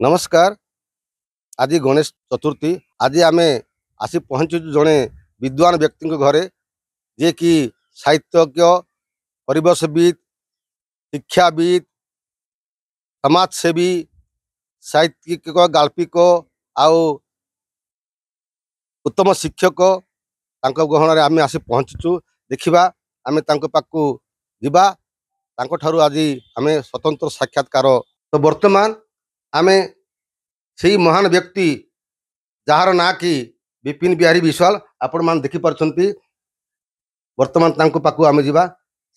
नमस्कार। आज गणेश चतुर्थी। आज आम आसी पहुँचु जड़े विद्वान व्यक्ति घरे जे कि साहित्यज्ञ, परिवेशविद, शिक्षाविद, समाजसेवी, साहित्यिक, गाल्पिक आउ उत्तम शिक्षक गहन आम आसी पहुँचु। देखा आम पाखु जीवा आज आम स्वतंत्र साक्षात्कार। तो वर्तमान आम से महान व्यक्ति जार ना कि विपिन बिहारी विश्वाल आपण मान देखि परछंती। वर्तमान तांको पाखु आम जीवा।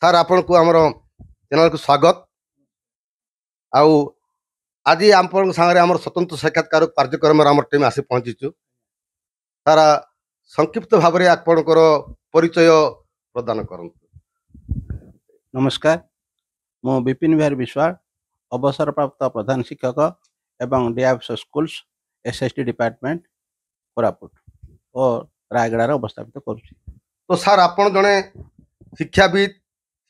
सर आपण को हमर चैनल को स्वागत। आउ आज आपण संगे हमर स्वतंत्र साक्षात्कार कार्यक्रम हमर टीम आसी पहुंचीचु। सर संक्षिप्त भाव में आपणकर परिचय प्रदान करंतु। नमस्कार, मो विपिन बिहारी विश्वाल, अवसर प्राप्त प्रधान शिक्षक एवं DF schools SST department Koraput और रायगड़ा अवस्थापित करुछि। तो सर आपण जने शिक्षाविद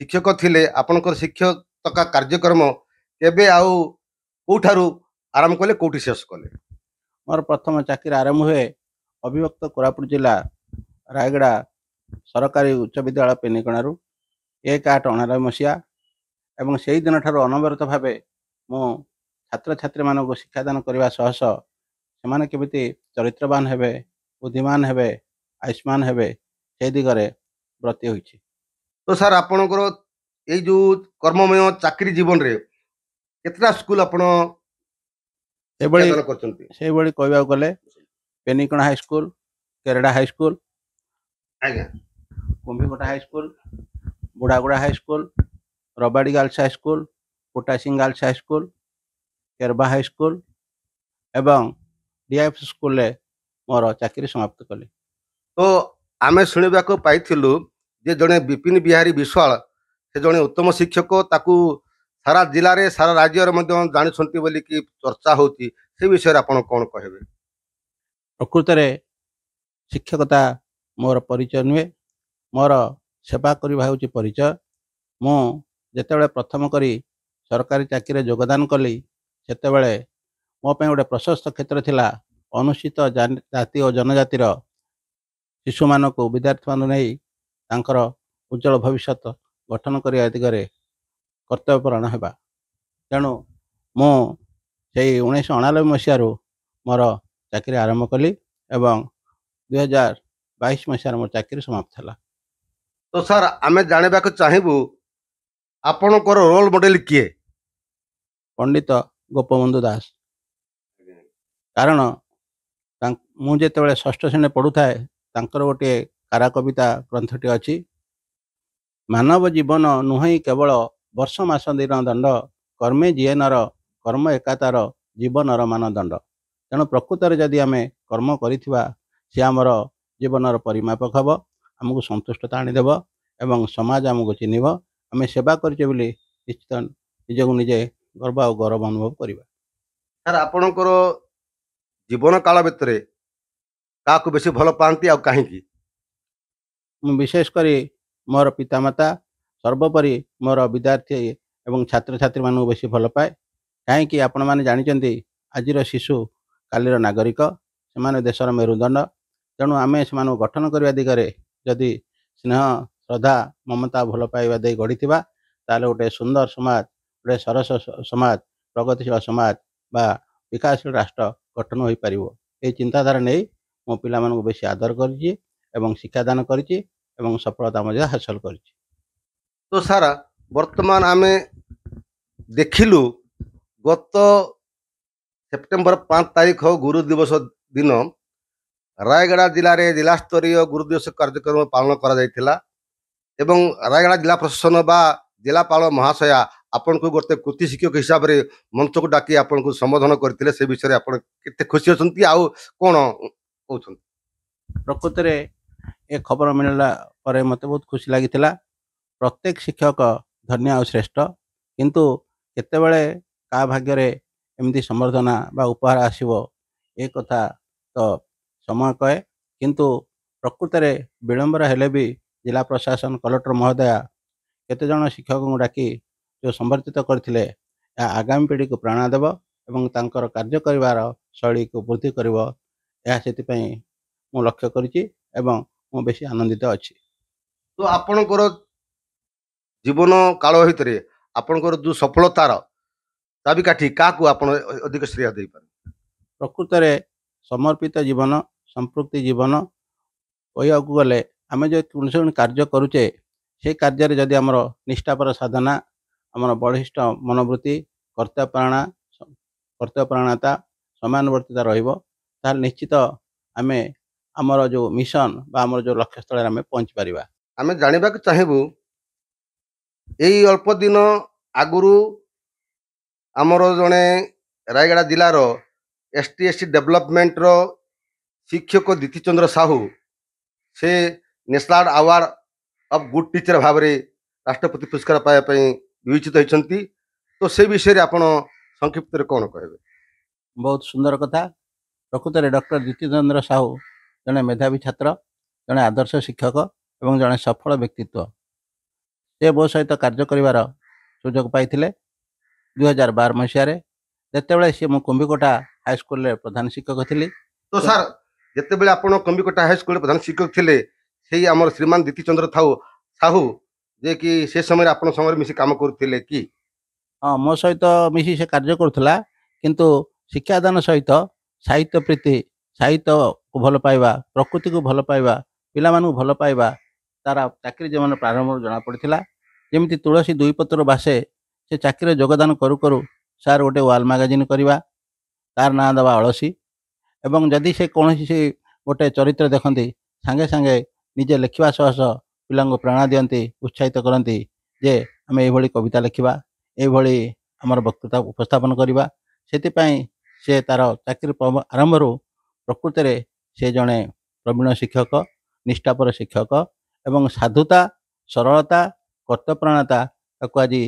शिक्षक थिले, आपणकर शिक्षक कार्यक्रम केबे आउ कोठारु आरंभ कले कोठी शेष कले? मोर प्रथम चाकरी आरंभ हुए अविभक्त कोरापुट जिला रायगड़ा सरकारी उच्च विद्यालय पेनिकणारू 1/8/99 मसीहा एवं से दिन ठार अनवरत भाव मो छात्र छात्री मानक शिक्षादान करने सह से माने केमिति चरित्रवान हेबे, बुद्धिमान हेबे, आयुष्मान हेबे से दिगरे व्रती होइछि। तो सर आपणकर ए जो कर्ममय चाकरी जीवन रे केतना स्कूल आपण शिक्षादान करचंती? से बड़ी कहबा गले Penikana high school, Kerada high school, आज्ञा Kumbhikota high school, Budhaguda high school, Rabadi girls high school, Potasing girls high school, Kerba high school एवं डीएफ स्कूल रे मोर चाकरी समाप्त कली। तो आमे सुनिबा को पाइथिलु जे जने विपिन बिहारी विश्वाल से जने उत्तम शिक्षक, ताकू सारा जिले रे सारा राज्य रे मध्य जानिसंती बोली कि चर्चा होती। से विषय रे आपण कोन कहबे? प्रकृत रे शिक्षकता मोर परिचय नुहे, मोर सेवा करबा होची परिचय। मु जेतेबेले प्रथम करी सरकारी चाकरी योगदान कली सेतेबेले मो पे गोटे प्रशस्त क्षेत्र थिला अनुसूचित जाति और जनजातिर शिशु मानक विद्यार्थी मान नहीं तांकर उज्जवल भविष्य गठन करने दिगरे कर्तव्यपरायण हेबा। तेणु मु से 1999 मसीह मोर चाकरी आरंभ कली एवं 2022 मसीह मोर चाकरी समाप्त है। तो सर आमे जानिबा को चाहिबू आपणकर रोल मॉडल किए? पंडित गोपबंधु दास। कारण मु जेतेबेले षष्ठ श्रेणी पढ़ु थाए तांकर गोटे कारा कविता ग्रंथटी अछि, मानव जीवन नुहे केवल वर्ष मास दिन दंड, कर्मे जीए नर कर्म एकातार जीवनर मानदंड। तेणु प्रकृत में जदि आम कर्म करिथिबा से आमर जीवनर परिमापक हम, आमको संतुष्टता आनीदेव एवं समाज आमको चिन्हब। आम सेवा करछे बोली निश्चित निजको निजे गर्व और गौरव अनुभव करवा। सर आपणकर जीवन काल भितर काकू बेसी भल पाती आ कहीं? विशेष करी मोर पितामाता सर्वोपरि मोर विद्यार्थी एवं छात्र छात्री मानू बेसी भल पाए। कहीं आपण मैंने जानते आजिर शिशु कालीर नागरिक, से देशर मेरुदंड। तेणु आम से गठन करने दिगरे जदि स्नेह श्रद्धा ममता भल पाइबा दे गढ़ी ताले गोटे सुंदर समाज, गोटे सरस समाज, प्रगतिशील समाज बा विकासशील राष्ट्र गठन हो पार। ये चिंताधारा नहीं मो पिला मानू बेसी आदर करिछि एवं शिक्षादान करिछि एवं सफलता मध्य हासिल करिछि। तो सर वर्तमान आमे देखिलु गत सेप्टेम्बर 5 तारीख गुरु दिवस दिन रायगड़ा जिले में जिला स्तरीय गुरु दिवस कार्यक्रम पालन करा जायतिला एवं रायगड़ा जिला प्रशासन बा जिलापाल महाशया आपन को गोटे कृति शिक्षक हिसाब से मंच को डाकी आपन को संबोधन करते से विषय में आपन केते खुशी अछंती आउ कोन कहउछन? प्रकृत में ए खबर मिलला पर मते बहुत खुशी लगी। प्रत्येक शिक्षक धन्य और श्रेष्ठ, किंतु केतेबेले का भाग्य रे एमती संबर्धना बा उपहार आसीबो ए कथा तो समय कहे। किंतु प्रकृत में विलंबर हेले भी जिला प्रशासन कलेक्टर महोदया केते जन शिक्षक को डाकी जो संबर्धित करथिले आगामी पीढ़ी को प्रेरणा देव ଏବଂ ତାଙ୍କର କାର୍ଯ୍ୟ କରିବାର ଶୈଳୀକୁ ବୃଦ୍ଧି କରିବ, ଏହା ସେଥିପାଇଁ ମୁଁ ଲକ୍ଷ୍ୟ କରିଛି ଏବଂ ମୁଁ ବେଶୀ ଆନନ୍ଦିତ ଅଛି। ତ ଆପଣଙ୍କର ଜୀବନ କାଳ ଭିତରେ ଆପଣଙ୍କର ଯୋଉ ସଫଳତାର ଚାବିକାଠି କାହାକୁ ଆପଣ ଅଧିକ ଶ୍ରେୟ ଦେଇପାରିବେ? ପ୍ରକୃତରେ ସମର୍ପିତ ଜୀବନ, ସମ୍ପୃକ୍ତି ଜୀବନ କହିବାକୁ ଗଲେ ଆମେ ଯେ କୌଣସି କାର୍ଯ୍ୟ କରୁଛେ ସେହି କାର୍ଯ୍ୟରେ ଯଦି ଆମର ନିଷ୍ଠାପର ସାଧନା, ଆମର ବଳିଷ୍ଠ ମନୋବୃତ୍ତି, କର୍ତ୍ତବ୍ୟପରାୟଣତା, ସମୟାନୁବର୍ତ୍ତିତା ରହିବ, ତାହେଲେ ନିଶ୍ଚିତ ଆମେ ଆମର ଯେଉଁ ମିଶନ ବା ଆମର ଯେଉଁ ଲକ୍ଷ୍ୟସ୍ଥଳରେ ଆମେ ପହଞ୍ଚିପାରିବା। ଆମେ ଜାଣିବାକୁ ଚାହିଁବୁ ଏଇ ଅଳ୍ପ ଦିନ ଆଗରୁ ଆମର ଜଣେ ରାୟଗଡ଼ା ଜିଲ୍ଲାର ST/SC ଡେଭଲପମେଣ୍ଟର ଶିକ୍ଷକ ଦିତି ଚନ୍ଦ୍ର ସାହୁ ସେ national award of good teacher ଭାବରେ ରାଷ୍ଟ୍ରପତି ପୁରସ୍କାର ପାଇବା ପାଇଁ ବିବେଚିତ ହୋଇଛନ୍ତି। ତ ସେ ବିଷୟରେ ଆପଣ ସଂକ୍ଷିପ୍ତରେ କ'ଣ କହିବେ? ବହୁତ ସୁନ୍ଦର କଥା। ପ୍ରକୃତରେ ଡକ୍ଟର ଦିତି ଚନ୍ଦ୍ର ସାହୁ ଜଣେ ମେଧାବୀ ଛାତ୍ର, ଜଣେ ଆଦର୍ଶ ଶିକ୍ଷକ ଏବଂ ଜଣେ ସଫଳ ବ୍ୟକ୍ତିତ୍ୱ। ସେ ମୋ ସହିତ କାର୍ଯ୍ୟ କରିବାର ସୁଯୋଗ ପାଇଥିଲେ 2012 ମସିହାରେ, ଯେତେବେଳେ ସେ ମୁଁ କୁମ୍ଭିକୋଟା ହାଇସ୍କୁଲରେ ପ୍ରଧାନ ଶିକ୍ଷକ ଥିଲି। ତ ସାର୍ ଯେତେବେଳେ ଆପଣ କମ୍ବିକଟା ହାଇସ୍କୁଲରେ ପ୍ରଧାନ ଶିକ୍ଷକ ଥିଲେ ସେଇ ଆମର ଶ୍ରୀମାନ ଦିତି ଚନ୍ଦ୍ର ସାହୁ ଯେ କି ସେ ସମୟରେ ଆପଣ ସମୟରେ ମିଶି କାମ କରୁଥିଲେ କି? ହଁ, ମୋ ସହିତ ମିଶି ସେ କାର୍ଯ୍ୟ କରୁଥିଲା, କିନ୍ତୁ ଶିକ୍ଷାଦାନ ସହିତ ସାହିତ୍ୟ ପ୍ରୀତି, ସାହିତ୍ୟକୁ ଭଲ ପାଇବା, ପ୍ରକୃତିକୁ ଭଲ ପାଇବା, ପିଲାମାନଙ୍କୁ ଭଲ ପାଇବା ତାର ଚାକିରି ଜୀବନ ପ୍ରାରମ୍ଭରୁ ଜଣାପଡ଼ିଥିଲା। ଯେମିତି ତୁଳସୀ ଦୁଇ ପତ୍ର ବାସେ, ସେ ଚାକିରିରେ ଯୋଗଦାନ କରୁ କରୁ ସାର୍ ଗୋଟେ ୱାଲ୍ ମାଗାଜିନ୍ କରିବା, ତାର ନାଁ ଦେବା ଅଳସୀ, ଏବଂ ଯଦି ସେ କୌଣସି ଗୋଟେ ଚରିତ୍ର ଦେଖନ୍ତି ସାଙ୍ଗେ ସାଙ୍ଗେ ନିଜେ ଲେଖିବା ସହ ସହ ପିଲାଙ୍କୁ ପ୍ରେରଣା ଦିଅନ୍ତି, ଉତ୍ସାହିତ କରନ୍ତି ଯେ ଆମେ ଏଇଭଳି କବିତା ଲେଖିବା, ଏଇଭଳି ଆମର ବକ୍ତୃତା ଉପସ୍ଥାପନ କରିବା। ସେଥିପାଇଁ ସେ ତାର ଚାକିରି ଆରମ୍ଭରୁ ପ୍ରକୃତରେ ସେ ଜଣେ ପ୍ରବୀଣ ଶିକ୍ଷକ, ନିଷ୍ଠାପର ଶିକ୍ଷକ ଏବଂ ସାଧୁତା, ସରଳତା, କର୍ତ୍ତବ୍ୟପରାୟଣତା ତାକୁ ଆଜି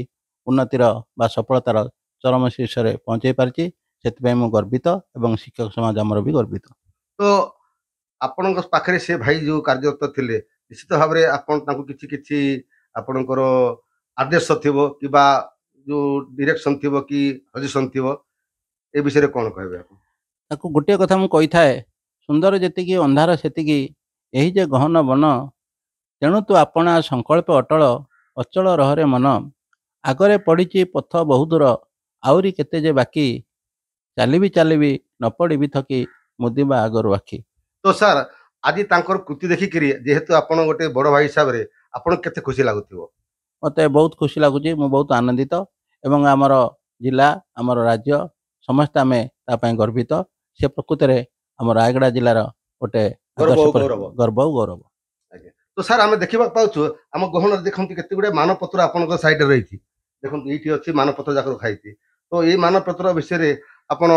ଉନ୍ନତିର ବା ସଫଳତାର ଚରମ ଶୀର୍ଷରେ ପହଞ୍ଚାଇ ପାରିଛି। ସେଥିପାଇଁ ମୁଁ ଗର୍ବିତ ଏବଂ ଶିକ୍ଷକ ସମାଜ ଆମର ବି ଗର୍ବିତ। ତ ଆପଣଙ୍କ ପାଖରେ ସେ ଭାଇ ଯୋଉ କାର୍ଯ୍ୟରତ ଥିଲେ ନିଶ୍ଚିତ ଭାବରେ ଆପଣ ତାଙ୍କୁ କିଛି କିଛି ଆପଣଙ୍କର ଆଦେଶ ଥିବ କିମ୍ବା ଯୋଉ ଡିରେକ୍ସନ ଥିବ କି ସଜେସନ ଥିବ, ଏ ବିଷୟରେ କ'ଣ କହିବେ ଆପଣ? ତାକୁ ଗୋଟିଏ କଥା ମୁଁ କହିଥାଏ, ସୁନ୍ଦର ଯେତିକି ଅନ୍ଧାର ସେତିକି, ଏହି ଯେ ଗହନ ବନ, ତେଣୁ ତୁ ଆପଣା ସଂକଳ୍ପ ଅଟଳ, ଅଚଳ ରହରେ ମନ, ଆଗରେ ପଡ଼ିଛି ପଥ ବହୁଦୂର, ଆହୁରି କେତେ ଯେ ବାକି, ଚାଲିବି ଚାଲିବି ନ ପଡ଼ିବି ଥକି, ମୁଦିବା ଆଗରୁ ଆଖି। ତ ସାର୍ ଆଜି ତାଙ୍କର କୃତି ଦେଖିକିରି ଯେହେତୁ ଆପଣ ଗୋଟେ ବଡ଼ ଭାଇ ହିସାବରେ ଆପଣଙ୍କୁ କେତେ ଖୁସି ଲାଗୁଥିବ? ମୋତେ ବହୁତ ଖୁସି ଲାଗୁଛି, ମୁଁ ବହୁତ ଆନନ୍ଦିତ ଏବଂ ଆମର ଜିଲ୍ଲା, ଆମର ରାଜ୍ୟ ସମସ୍ତେ ଆମେ ତା ପାଇଁ ଗର୍ବିତ। ସେ ପ୍ରକୃତରେ ଆମ ରାୟଗଡ଼ା ଜିଲ୍ଲାର ଗୋଟେ ଗର୍ବ ଓ ଆଦର୍ଶ ଗୌରବ। ଗର୍ବ ଓ ଗୌରବ। ଆଜ୍ଞା। ତ ସାର୍ ଆମେ ଦେଖିବାକୁ ପାଉଛୁ ଆମ ଗହଣରେ ଦେଖନ୍ତୁ କେତେ ଗୁଡେ ମାନପତ୍ର ଆପଣଙ୍କ ସାଇଡରେ ରହିଛି। ଦେଖନ୍ତୁ ଏଇଠି ଅଛି ମାନପତ୍ର ଯାକ ରଖାହେଇଛି। ତ ଏଇ ମାନପତ୍ର ବିଷୟରେ ଆପଣ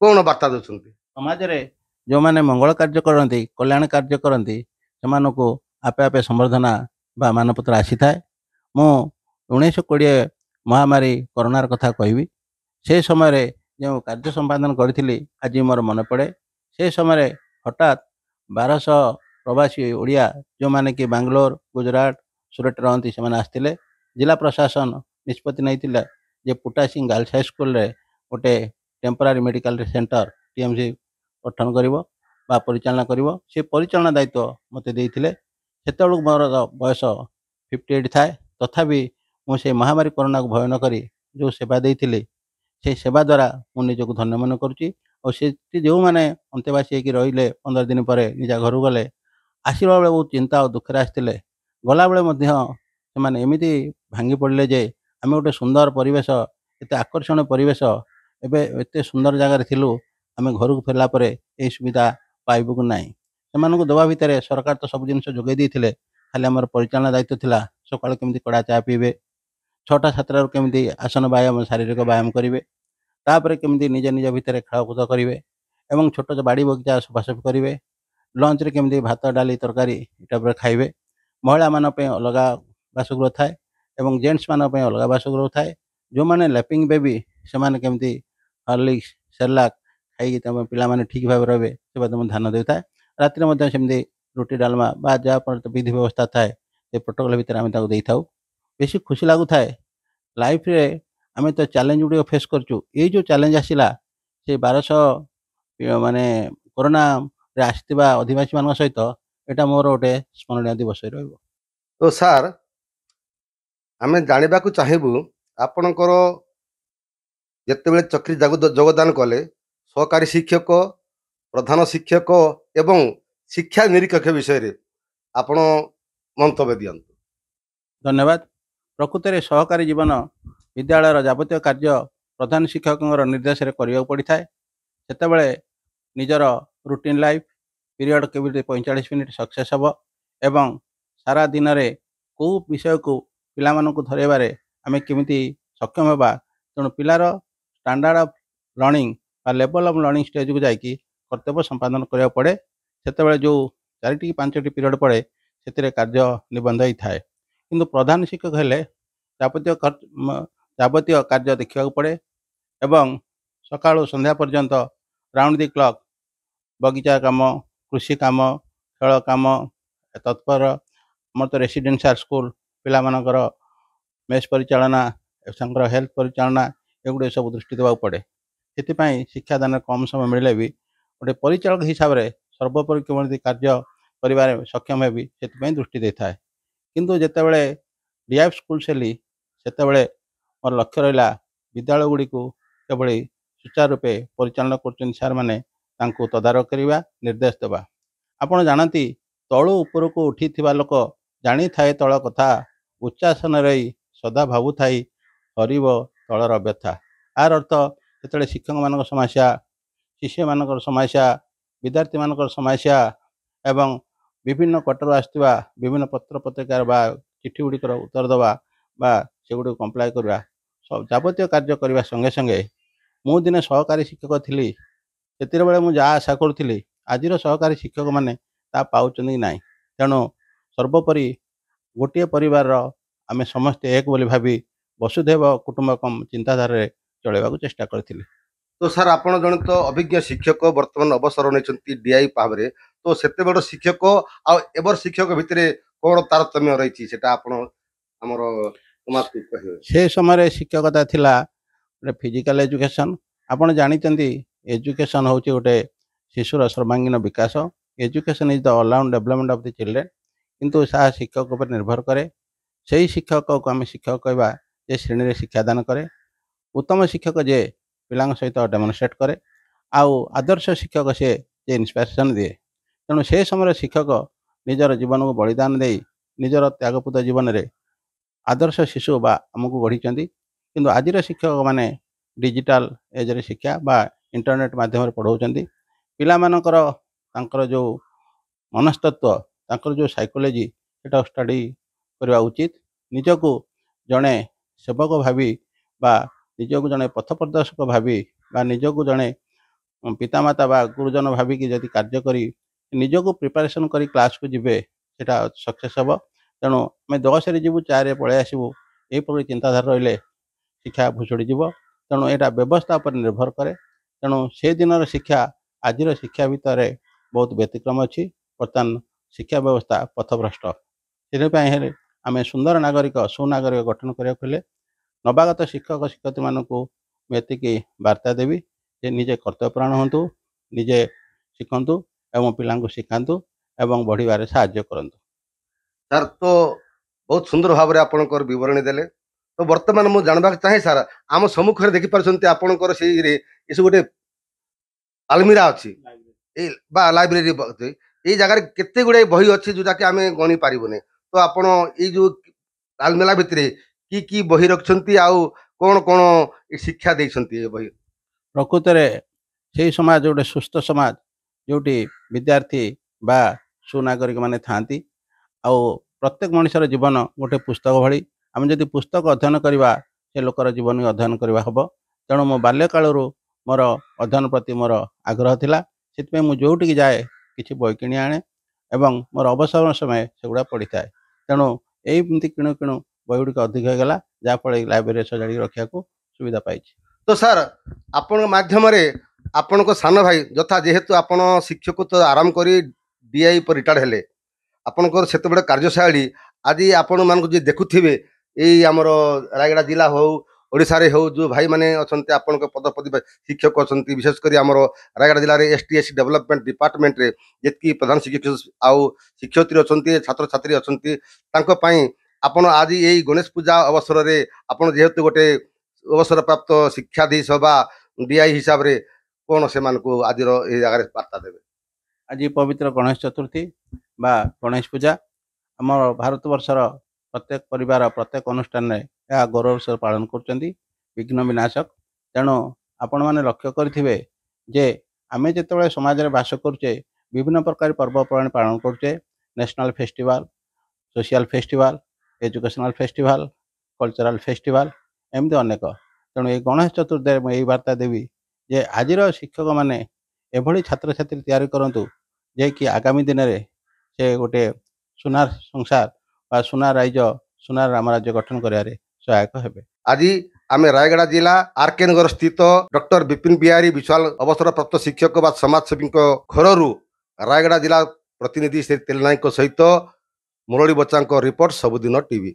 କ'ଣ ବାର୍ତ୍ତା ଦେଉଛନ୍ତି? ସମାଜରେ ଯେଉଁମାନେ ମଙ୍ଗଳ କାର୍ଯ୍ୟ କରନ୍ତି, କଲ୍ୟାଣ କାର୍ଯ୍ୟ କରନ୍ତି, ସେମାନଙ୍କୁ ଆପେ ଆପେ ସମ୍ବର୍ଦ୍ଧନା ବା ମାନପତ୍ର ଆସିଥାଏ। ମୁଁ 1920 ମହାମାରୀ କରୋନାର କଥା କହିବି। ସେ ସମୟରେ ଯେଉଁ କାର୍ଯ୍ୟ ସମ୍ପାଦନ କରିଥିଲି ଆଜି ମୋର ମନେ ପଡ଼େ। ସେ ସମୟରେ ହଠାତ୍ 1200 ପ୍ରବାସୀ ଓଡ଼ିଆ ଯେଉଁମାନେ କି ବାଙ୍ଗଲୋର, ଗୁଜରାଟ, ସୁରଟ ରହନ୍ତି ସେମାନେ ଆସିଥିଲେ। ଜିଲ୍ଲା ପ୍ରଶାସନ ନିଷ୍ପତ୍ତି ନେଇଥିଲା ଯେ ପୁଟାସିଂ ଗାର୍ଲସ ହାଇସ୍କୁଲରେ ଗୋଟେ ଟେମ୍ପୋରାରୀ ମେଡ଼ିକାଲ ସେଣ୍ଟର TMC ଗଠନ କରିବ ବା ପରିଚାଳନା କରିବ। ସେ ପରିଚାଳନା ଦାୟିତ୍ୱ ମୋତେ ଦେଇଥିଲେ। ସେତେବେଳକୁ ମୋର ବୟସ 58 ଥାଏ, ତଥାପି ମୁଁ ସେ ମହାମାରୀ କରୋନାକୁ ଭୟ ନ କରି ଯେଉଁ ସେବା ଦେଇଥିଲି, ସେହି ସେବା ଦ୍ୱାରା ମୁଁ ନିଜକୁ ଧନ୍ୟ ମନେ କରୁଛି। ଆଉ ସେଠି ଯେଉଁମାନେ ଅନ୍ତେବାସୀ ହେଇକି ରହିଲେ 15 ଦିନ ପରେ ନିଜ ଘରକୁ ଗଲେ, ଆସିବା ବେଳେ ବହୁତ ଚିନ୍ତା ଆଉ ଦୁଃଖରେ ଆସିଥିଲେ, ଗଲାବେଳେ ମଧ୍ୟ ସେମାନେ ଏମିତି ଭାଙ୍ଗି ପଡ଼ିଲେ ଯେ ଆମେ ଗୋଟେ ସୁନ୍ଦର ପରିବେଶ, ଏତେ ଆକର୍ଷଣୀୟ ପରିବେଶ, ଏବେ ଏତେ ସୁନ୍ଦର ଜାଗାରେ ଥିଲୁ, ଆମେ ଘରକୁ ଫେରିଲା ପରେ ଏହି ସୁବିଧା ପାଇବୁ କି ନାହିଁ। ସେମାନଙ୍କୁ ଦେବା ଭିତରେ ସରକାର ତ ସବୁ ଜିନିଷ ଯୋଗାଇ ଦେଇଥିଲେ, ଖାଲି ଆମର ପରିଚାଳନା ଦାୟିତ୍ୱ ଥିଲା। ସକାଳୁ କେମିତି କଡ଼ା ଚା ପିଇବେ, 6ଟା 7ଟାରୁ କେମିତି ଆସନ ବ୍ୟାୟାମ, ଶାରୀରିକ ବ୍ୟାୟାମ କରିବେ, ତାପରେ କେମିତି ନିଜ ନିଜ ଭିତରେ ଖେଳକୁଦ କରିବେ ଏବଂ ଛୋଟ ବାଡ଼ି ବଗିଚା ସଫାସଫି କରିବେ। ଲଞ୍ଚରେ କେମିତି ଭାତ, ଡାଲି, ତରକାରୀ ଏଟା ପରେ ଖାଇବେ। ମହିଳାମାନଙ୍କ ପାଇଁ ଅଲଗା ବାସଗୃହ ଥାଏ ଏବଂ ଜେଣ୍ଟସମାନଙ୍କ ପାଇଁ ଅଲଗା ବାସଗୃହ ଥାଏ। ଯେଉଁମାନେ ଲ୍ୟାପିଂ ବେବି ସେମାନେ କେମିତି ହର୍ଲିକ୍ସ, ସେର୍ଲାକ୍ ଖାଇକି ତମ ପିଲାମାନେ ଠିକ୍ ଭାବରେ ରହିବେ ସେ ପ୍ରତି ମୁଁ ଧ୍ୟାନ ଦେଉଥାଏ। ରାତିରେ ମଧ୍ୟ ସେମିତି ରୁଟି ଡାଲମା ବା ଯାହା ବିଧି ବ୍ୟବସ୍ଥା ଥାଏ ସେ ପ୍ରୋଟୋକଲ୍ ଭିତରେ ଆମେ ତାକୁ ଦେଇଥାଉ। ବେଶୀ ଖୁସି ଲାଗୁଥାଏ ଲାଇଫରେ आम तो चैलेंज गुड़ फेस करचु ये जो चैलेंज आसला से 1200 माने कोरोना रे आसथिबा अधिवासी मान सहित एटा मोर गोटे स्मरणीय दिवस रहिबो। तो सार आमे जानिबाकू चाहेबू आपणकर ଯେତେବେଳେ ଚାକିରି ଯୋଗଦାନ କଲେ ସହକାରୀ ଶିକ୍ଷକ ପ୍ରଧାନ ଶିକ୍ଷକ ଏବଂ ଶିକ୍ଷା ନିରୀକ୍ଷକ ବିଷୟରେ ଆପଣ ମନ୍ତବ୍ୟ ଦିଅନ୍ତୁ। धन्यवाद। प्रकृत में सहकारी जीवन विद्यालय जाबतीय कार्य प्रधान शिक्षक निर्देश करने पड़ी था। से निजर रूटीन लाइफ पीरियड के 45 मिनिट सक्सेस हम एवं सारा दिन में कौ विषय को पिला धरबारे आम केमी सक्षम होगा तेणु पिलार standard of learning level of learning stage को जाकि कर्तव्य संपादन करा पड़े। से जो 4 कि 5 पीरियड पड़े से कार्य निबंध ही थाए किंतु प्रधान शिक्षक हेले जाबतीय कार्य देखा पड़े एवं सकाळु संध्या पर्यंत राउंड द क्लॉक बगीचा काम कृषि काम खेल काम तत्पर आम तो रेसिडेंशियल स्कूल पिला मानकर मेस परिचालना हेल्थ परिचालना एगुड़े सब दृष्टि देवा पड़े। से शिक्षादान कम समय मिले भी गोटे परिचालक हिसाब से सर्वोपरि केवल कार्य कर सक्षम है से दृष्टि दे था। किंतु जितेबाला डीआईएफ स्कूल से मोर लक्ष्य रहा विद्यालय गुड़ी को केवल सुचारू रूपे परिचालन कर सार मैंने तदारख करवा निर्देश देवा। आपड़ जानती तलु उपर को उठी लोक जानी थाए तल कथा उच्चासन रही सदा भावु थाई हरिव तलर व्यथा। आर अर्थ जो शिक्षक मान समस्या शिष्य मान समस्या विद्यार्थी मान समस्या एवं विभिन्न कटर आसवा विभिन्न पत्र पत्रिकार चिठी गुड़िकर उत्तर देवा से गुड़ कम्प्लाय करवा जाबतीय कार्य करने संगे संगे मु दिने सहकारी शिक्षक थी से मुझे आशा करी आज सहकारी शिक्षक मैंने पाँच कि ना तेणु सर्वोपरि गोटे परिवार आम समस्ते एक बोली भावी वसुधैव कुटुंबकम चिंताधारा चलैवा चेष्टा करी। तो सर आप जन तो अभिज्ञ शिक्षक वर्तमान अवसर नहीं डीआई भाव में तो से शिक्षक आवर शिक्षक भितर कौन तारतम्य रही से समय शिक्षकता थिला फिजिकल एजुकेशन आपड़ जानते एजुकेशन हूँ गोटे शिशुर सर्वांगीन विकास education is the all round development of the children किंतु सा शिक्षक पर निर्भर करे से ही शिक्षक को आम शिक्षक कहवा जे श्रेणी में शिक्षादान करे उत्तम शिक्षक जे पिला सहित डेमोन्स्ट्रेट करे आउ आदर्श शिक्षक से जे इन्स्पिरेशन दिए तेणु से समय शिक्षक निजर जीवन को बलिदान दे निजर त्यागपूत जीवन में आदर्श शिशु बा आमको गढ़ी किंतु आज शिक्षक मैंने डिजिटल एज शिक्षा बा इंटरनेट माध्यम पढ़ाऊँ पिला मानकर जो मनस्तत्व तांकर जो साइकोलॉजी सेटा स्टडी करवा उचित निजको जड़े सेवक भावी बा निजको जड़े पथ प्रदर्शक भावी बा निजको जड़े पितामाता बा गुरुजन भाविकी जदि कार्य करी निजको प्रिपरेशन करी क्लास को जीवे सेटा सक्सेस हम तेणु आम 10 जीवु 4 पलि आसबू यही चिंताधारा रही शिक्षा भुषुड़ी जीव तेणु यहाँ व्यवस्था पर निर्भर करे तेणु से दिन शिक्षा आज शिक्षा भितर बहुत व्यतिक्रम अच्छी बर्तमान शिक्षा व्यवस्था पथभ्रष्ट से आम सुंदर नागरिक सुनागरिक गठन करने नवागत शिक्षक शिक्षयित्री मानक मुझे वार्ता देवी जे निजे कर्तव्यपरायण हूँ निजे शिखु एवं पिला शिखातु एवं बढ़िबार साहाय्य करंतु। सर तो बहुत सुंदर भाव में आपंकर बरणी देले तो वर्तमान मुझे जानवा चाहे सर आम सम्मुखें देखिपारे आपंकर से गोटे आलमीरा अच्छी लाइब्रेरी ये जगह केते गुड़े बही अच्छी जोटा कि आम गणी पारूनी तो आपण जो आलमेला भितर की बही रखिंट आउ कौन कौन शिक्षा देते बही प्रकृत में से समाज गोटे सुस्थ समाज जोटी विद्यार्थी बा सुनागरिक माने थांती आउ प्रत्येक मनुष्यर जीवन गोटे पुस्तक भली आम जदि पुस्तक अध्ययन करवा से लोकर जीवन अध्ययन करवा हम तेणु मो बाल्यकालू मोर अध्ययन प्रति मोर आग्रह थिला से मुझे जोटिक जाए किसी बही किणी आने एवं मोर अवसर समय सेगुड़ा पड़ी था तेणु यही किणु किणु बही गुड़िक अधिक होगा जहाँफल लाइब्रेरी सजाड़ी रखा सुविधा पाई। तो सर आपण माध्यम आपण को सान भाई यथा जेहेतु आपण शिक्षक तो आराम करी डीआई पर रिटायर्ड हेले आपनकर सेते कार्यशैली आज आपण मान देखुथिबे एई हमर रायगड़ा जिला हो ओडिशारे हो जो भाई माने अछंती आपन को पदपदवी शिक्षक अछंती विशेष करी हमरो रायगढ़ जिल्ला रे एसटीएससी डेवलपमेंट डिपार्टमेंट रे जेतकी प्रधान शिक्षक आउ शिक्षयित्री अछंती छात्र छात्री अछंती तांको पई आपण आज एई गणेश पूजा अवसर रे आपण जेहेतु गोटे अवसर प्राप्त शिक्षाधीश बा डीआई हिसाब रे कोन से मान को आज रो ए जगह वार्ता देबे। आज पवित्र गणेश चतुर्थी बा गणेश पूजा आम भारतवर्षर प्रत्येक परिवार प्रत्येक अनुष्ठान में यह गौरव सह पालन कर विघ्न विनाशक। तेणु आपण मैंने लक्ष्य करेंगे जे आमे जिते समाज में बास करुचे विभिन्न प्रकार पर्वपर्वाणी पालन करुचे national festival social festival educational festival cultural festival एमती अनेक। तेणु ये गणेश चतुर्थी मुझे वार्ता देवी जे आजिर शिक्षक मैंने एभली छात्र छात्री तैयारी करंतु जे कि आगामी दिन में से गोटे सुनार संसार बा सुनार राज्य सुनार रामराज्य गठन करियारे सहायक हेबे। आज आमे रायगढ़ जिला आरके नगर स्थित डॉक्टर विपिन बिहारी विशाल अवसर प्राप्त शिक्षक बा समाजसेवी घररू रायगढ़ जिला प्रतिनिधि श्री तेलनायक सहित मुरली बच्चा रिपोर्ट सबुदिन टीवी।